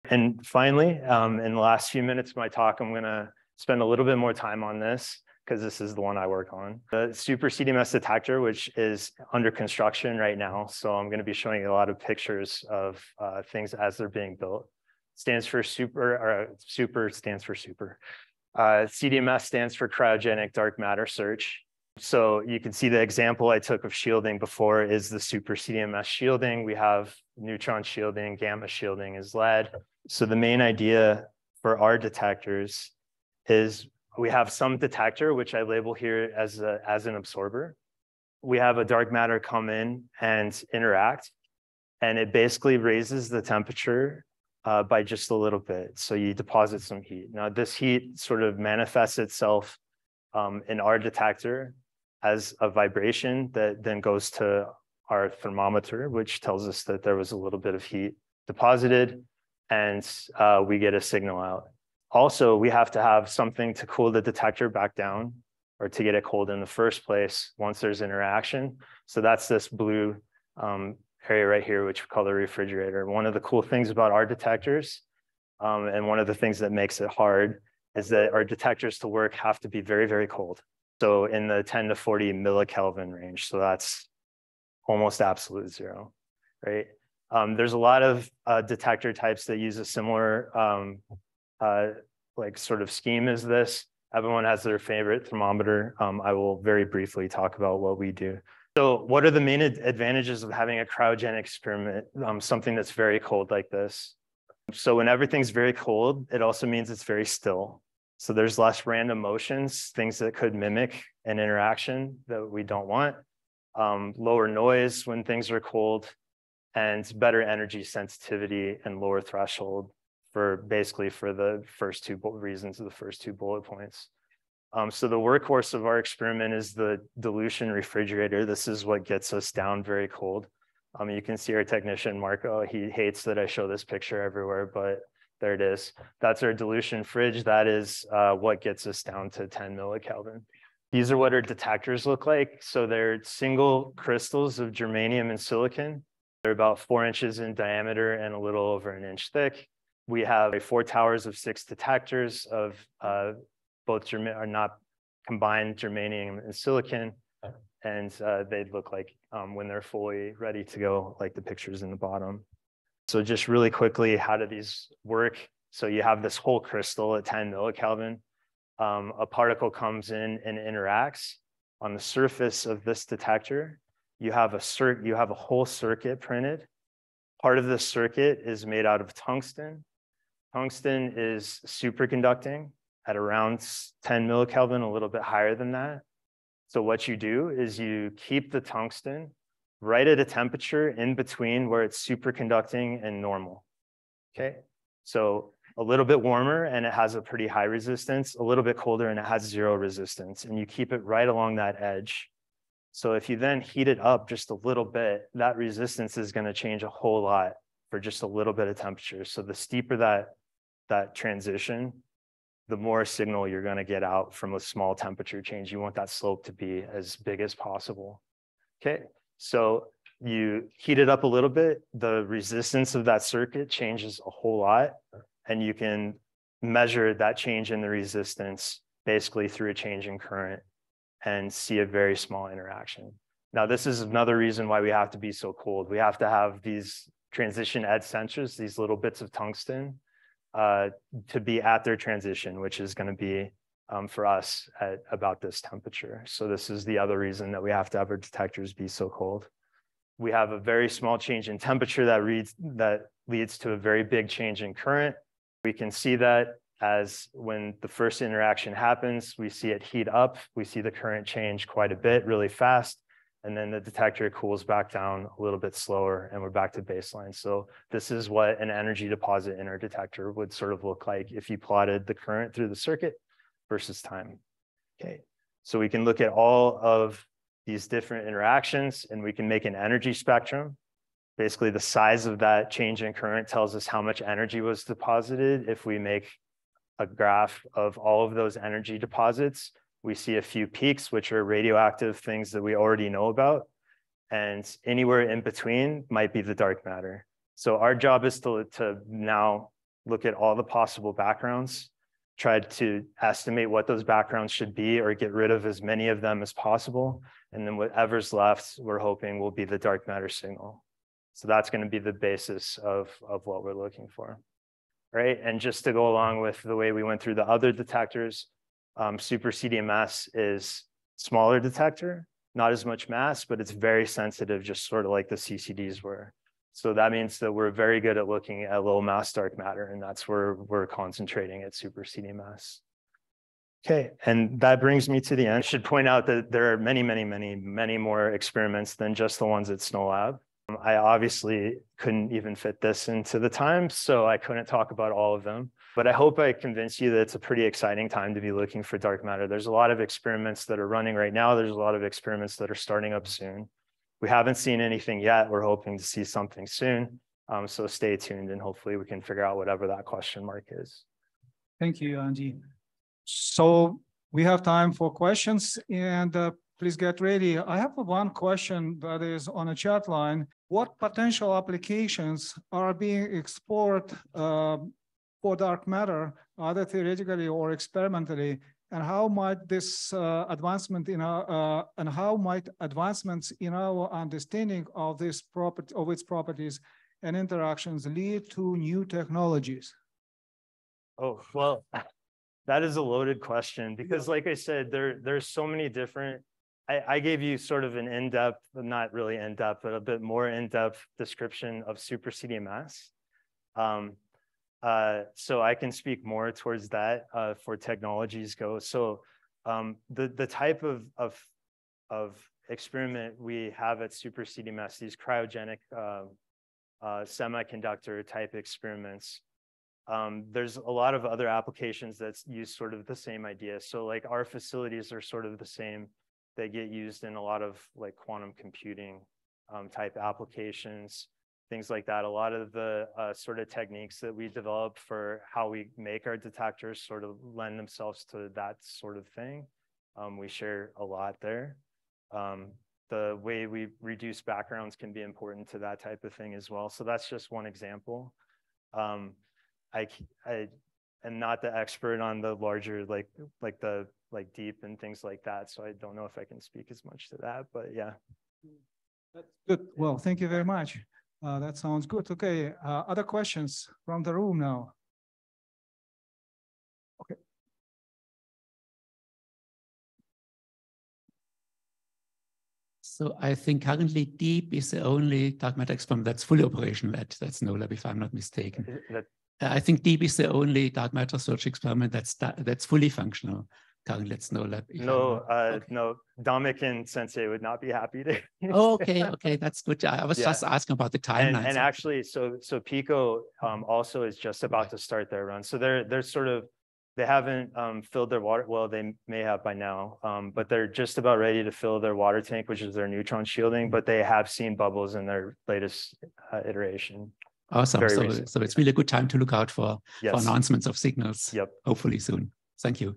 And finally, in the last few minutes of my talk, I'm going to spend a little bit more time on this because this is the one I work on. The super CDMS detector, which is under construction right now. So I'm going to be showing you a lot of pictures of things as they're being built. Stands for super, or super stands for super. CDMS stands for cryogenic dark matter search. So you can see the example I took of shielding before is the super CDMS shielding. We have neutron shielding, gamma shielding is lead. So the main idea for our detectors is we have some detector, which I label here as an absorber. We have a dark matter come in and interact, and it basically raises the temperature by just a little bit. So you deposit some heat. Now this heat sort of manifests itself in our detector as a vibration that then goes to our thermometer, which tells us that there was a little bit of heat deposited, and we get a signal out. Also, we have to have something to cool the detector back down or to get it cold in the first place once there's interaction. So that's this blue area right here, which we call the refrigerator. One of the cool things about our detectors, and one of the things that makes it hard, is that our detectors to work have to be very, very cold. So in the 10 to 40 millikelvin range. So that's almost absolute zero, right? There's a lot of detector types that use a similar like sort of scheme as this. Everyone has their favorite thermometer. I will very briefly talk about what we do. So what are the main advantages of having a cryogenic experiment, something that's very cold like this? So when everything's very cold, it also means it's very still. So there's less random motions, things that could mimic an interaction that we don't want, lower noise when things are cold, and better energy sensitivity and lower threshold for basically for the first two reasons of the first two bullet points. So the workhorse of our experiment is the dilution refrigerator. This is what gets us down very cold. You can see our technician, Marco, he hates that I show this picture everywhere, but there it is. That's our dilution fridge. That is what gets us down to 10 millikelvin. These are what our detectors look like. So they're single crystals of germanium and silicon. They're about 4 inches in diameter and a little over an inch thick. We have 4 towers of 6 detectors of both not combined germanium and silicon, and they look like when they're fully ready to go, like the pictures in the bottom. So just really quickly, how do these work? So you have this whole crystal at 10 millikelvin. A particle comes in and interacts on the surface of this detector. You have a whole circuit printed. Part of this circuit is made out of tungsten. Tungsten is superconducting at around 10 millikelvin, a little bit higher than that. So what you do is you keep the tungsten right at a temperature in between where it's superconducting and normal, okay? So a little bit warmer and it has a pretty high resistance, a little bit colder and it has 0 resistance, and you keep it right along that edge. So if you then heat it up just a little bit, that resistance is going to change a whole lot for just a little bit of temperature. So the steeper that transition, the more signal you're going to get out from a small temperature change. You want that slope to be as big as possible. Okay, so you heat it up a little bit, the resistance of that circuit changes a whole lot, and you can measure that change in the resistance basically through a change in current. and see a very small interaction. Now, this is another reason why we have to be so cold. We have to have these transition edge sensors, these little bits of tungsten, to be at their transition, which is going to be for us at about this temperature. So this is the other reason that we have to have our detectors be so cold. We have a very small change in temperature that leads to a very big change in current. We can see that as when the first interaction happens, we see it heat up, we see the current change quite a bit, really fast, and then the detector cools back down a little bit slower and we're back to baseline. So this is what an energy deposit in our detector would sort of look like if you plotted the current through the circuit versus time. Okay, so we can look at all of these different interactions and we can make an energy spectrum. Basically, the size of that change in current tells us how much energy was deposited. If we make a graph of all of those energy deposits, we see a few peaks, which are radioactive things that we already know about. And anywhere in between might be the dark matter. So our job is to now look at all the possible backgrounds, try to estimate what those backgrounds should be or get rid of as many of them as possible. And then whatever's left, we're hoping will be the dark matter signal. So that's going to be the basis of what we're looking for, right? And just to go along with the way we went through the other detectors, super CDMS is smaller detector, not as much mass, but it's very sensitive, just sort of like the CCDs were. So that means that we're very good at looking at low mass dark matter, and that's where we're concentrating at super CDMS. Okay, and that brings me to the end. I should point out that there are many more experiments than just the ones at SNOLAB. I obviously couldn't even fit this into the time, so I couldn't talk about all of them. But I hope I convinced you that it's a pretty exciting time to be looking for dark matter. There's a lot of experiments that are running right now. There's a lot of experiments that are starting up soon. We haven't seen anything yet. We're hoping to see something soon. So stay tuned and hopefully we can figure out whatever that question mark is. Thank you, Andy. So we have time for questions and please get ready. I have one question that is on a chat line. What potential applications are being explored for dark matter, either theoretically or experimentally, and how might this advancements in our understanding of this property, of its properties and interactions lead to new technologies? Oh, well, that is a loaded question because, like I said, there's so many different. I gave you sort of an in-depth, not really in-depth, but a bit more in-depth description of super CDMS. So I can speak more towards that for technologies go. So the type of experiment we have at super CDMS, these cryogenic semiconductor type experiments, there's a lot of other applications that use sort of the same idea. So like our facilities are sort of the same. They get used in a lot of like quantum computing type applications, things like that. A lot of the sort of techniques that we develop for how we make our detectors sort of lend themselves to that sort of thing. We share a lot there. The way we reduce backgrounds can be important to that type of thing as well. So that's just one example. I am not the expert on the larger, like deep and things like that. So I don't know if I can speak as much to that, but yeah. That's good. Well, thank you very much. That sounds good. Okay, other questions from the room now? Okay. So I think currently DEEP is the only dark matter experiment that's fully operational at SNOLAB, if I'm not mistaken. I think DEEP is the only dark matter search experiment that's fully functional currently at SNOLAB. No, no, Dominic and Sensei would not be happy to. Oh, okay, that's good. I was just asking about the timeline. And actually, so Pico also is just about to start their run. So they're sort of, they haven't filled their water. Well, they may have by now, but they're just about ready to fill their water tank, which is their neutron shielding. But they have seen bubbles in their latest iteration. Awesome. So it's really a good time to look out for announcements of signals. Yep. Hopefully soon. Thank you.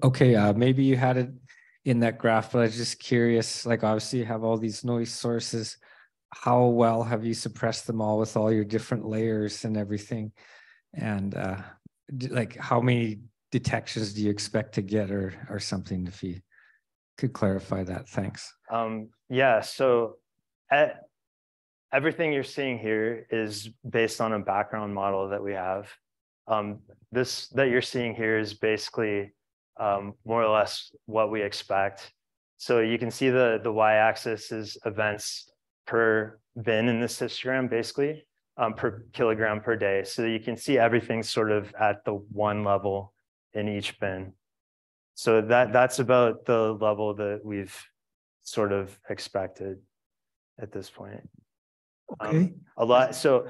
Okay, maybe you had it in that graph, but I was just curious, like obviously you have all these noise sources. How well have you suppressed them all with all your different layers and everything? And like how many detections do you expect to get or something to feed? could clarify that. Thanks. Yeah, so everything you're seeing here is based on a background model that we have. This that you're seeing here is basically more or less what we expect. So you can see the y-axis is events per bin in this histogram, basically, per kilogram per day. So you can see everything sort of at the one level in each bin. So that's about the level that we've sort of expected at this point. Okay. A lot. So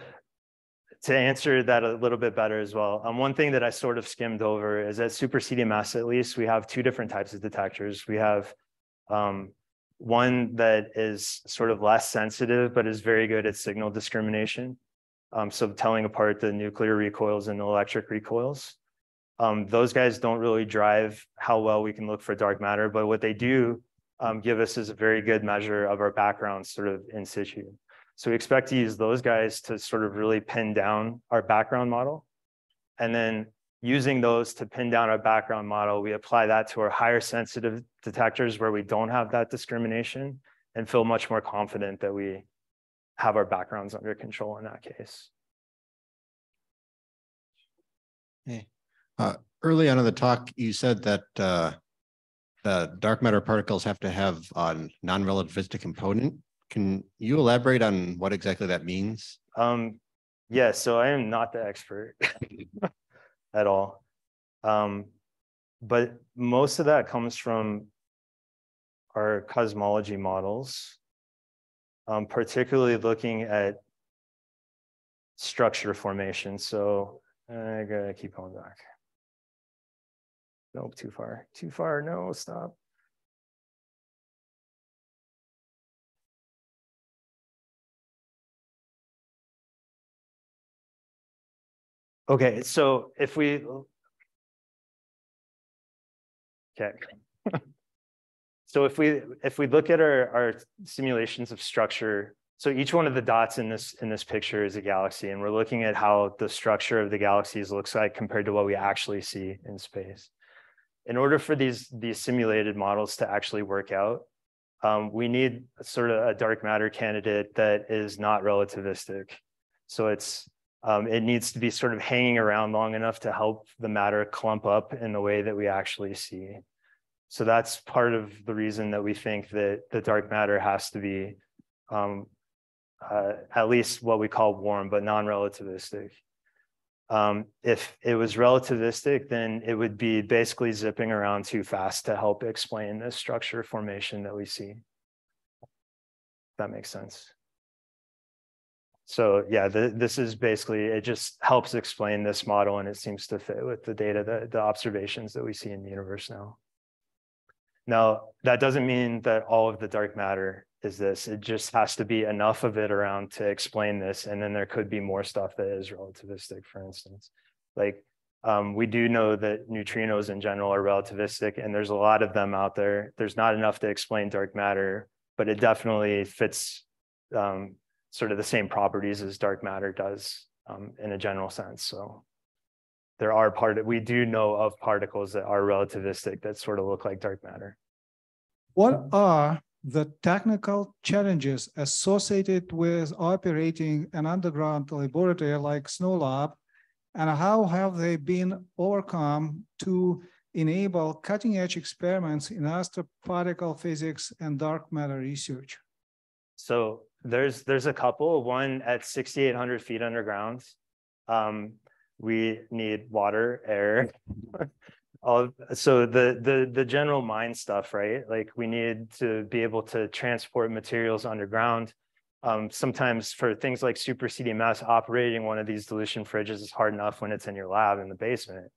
to answer that a little bit better as well, one thing that I sort of skimmed over is at super CDMS, at least, we have two different types of detectors. We have one that is sort of less sensitive, but is very good at signal discrimination. So telling apart the nuclear recoils and the electric recoils. Those guys don't really drive how well we can look for dark matter, but what they do give us is a very good measure of our background sort of in situ. So we expect to use those guys to sort of really pin down our background model. And then using those to pin down our background model, we apply that to our higher sensitive detectors where we don't have that discrimination and feel much more confident that we have our backgrounds under control in that case. Hey. Early on in the talk, you said that the dark matter particles have to have a non-relativistic component. Can you elaborate on what exactly that means? Yeah, so I am not the expert at all. But most of that comes from our cosmology models, particularly looking at structure formation. So I gotta keep going back. Nope, too far, no, stop. Okay, so if we, okay. So if we look at our simulations of structure, so each one of the dots in this picture is a galaxy, and we're looking at how the structure of the galaxies looks like compared to what we actually see in space. In order for these simulated models to actually work out, we need sort of a dark matter candidate that is not relativistic. So it needs to be sort of hanging around long enough to help the matter clump up in the way that we actually see. So that's part of the reason that we think that the dark matter has to be at least what we call warm, but non-relativistic. If it was relativistic, then it would be basically zipping around too fast to help explain the structure formation that we see. If that makes sense. So yeah, this is basically, it just helps explain this model, and it seems to fit with the data, the observations that we see in the universe now. Now, that doesn't mean that all of the dark matter is this. It just has to be enough of it around to explain this. And then there could be more stuff that is relativistic, for instance. Like we do know that neutrinos in general are relativistic, and there's a lot of them out there. There's not enough to explain dark matter, but it definitely fits sort of the same properties as dark matter does in a general sense. So we do know of particles that are relativistic that sort of look like dark matter. What are the technical challenges associated with operating an underground laboratory like SNOLAB, and how have they been overcome to enable cutting-edge experiments in astroparticle physics and dark matter research? So there's a couple. One at 6,800 feet underground. We need water, air. So the general mine stuff, right? Like we need to be able to transport materials underground. Sometimes for things like super CDMS, operating one of these dilution fridges is hard enough when it's in your lab in the basement.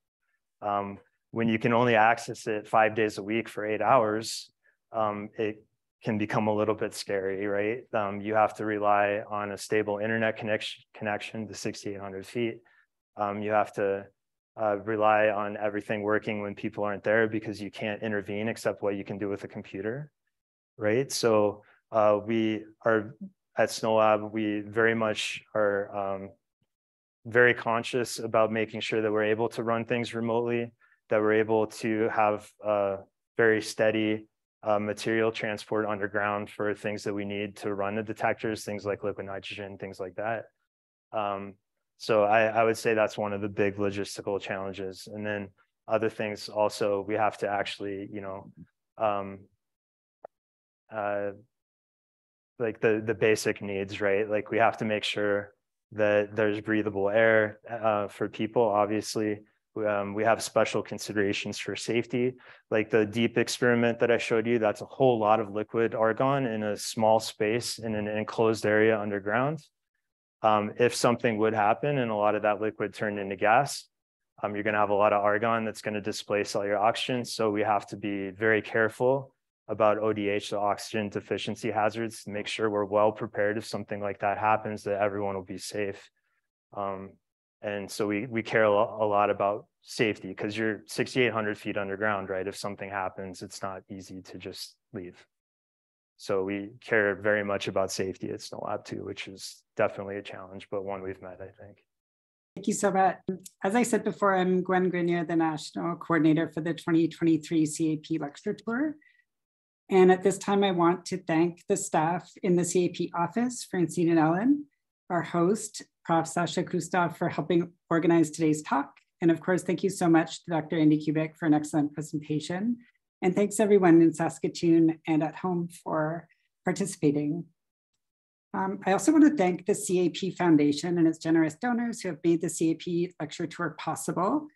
When you can only access it 5 days a week for 8 hours, it can become a little bit scary, right? You have to rely on a stable internet connection to 6,800 feet. You have to rely on everything working when people aren't there, because you can't intervene except what you can do with a computer, right? So we are at SNOLAB, we very much are very conscious about making sure that we're able to run things remotely, that we're able to have very steady material transport underground for things that we need to run the detectors, things like liquid nitrogen, things like that. So I would say that's one of the big logistical challenges. And then other things also, we have to actually, you know, like the basic needs, right? Like we have to make sure that there's breathable air for people, obviously. We have special considerations for safety. Like the deep experiment that I showed you, that's a whole lot of liquid argon in a small space in an enclosed area underground. If something would happen and a lot of that liquid turned into gas, you're gonna have a lot of argon that's gonna displace all your oxygen. So we have to be very careful about ODH, the oxygen deficiency hazards, to make sure we're well prepared if something like that happens, that everyone will be safe. And so we care a lot about safety, because you're 6,800 feet underground, right? If something happens, it's not easy to just leave. So we care very much about safety at SNOLAB too, which is definitely a challenge, but one we've met, I think. Thank you so much. As I said before, I'm Gwen Grenier, the National Coordinator for the 2023 CAP Lecture Tour. And at this time, I want to thank the staff in the CAP office, Francine and Ellen, our host, Prof. Sasha Kustoff, for helping organize today's talk. And of course, thank you so much to Dr. Andy Kubik for an excellent presentation. And thanks everyone in Saskatoon and at home for participating. I also want to thank the CAP Foundation and its generous donors who have made the CAP Lecture Tour possible.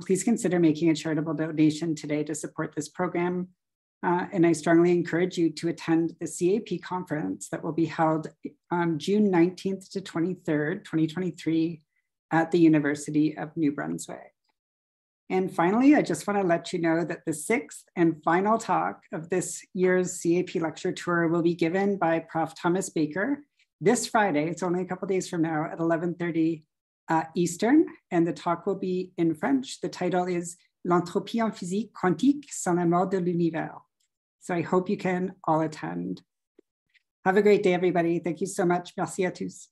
Please consider making a charitable donation today to support this program. And I strongly encourage you to attend the CAP conference that will be held on June 19th to 23rd, 2023 at the University of New Brunswick. And finally, I just want to let you know that the 6th and final talk of this year's CAP Lecture Tour will be given by Prof. Thomas Baker this Friday. It's only a couple days from now at 11:30 Eastern, and the talk will be in French. The title is L'entropie en physique quantique sans la mort de l'univers. So I hope you can all attend. Have a great day, everybody. Thank you so much. Merci à tous.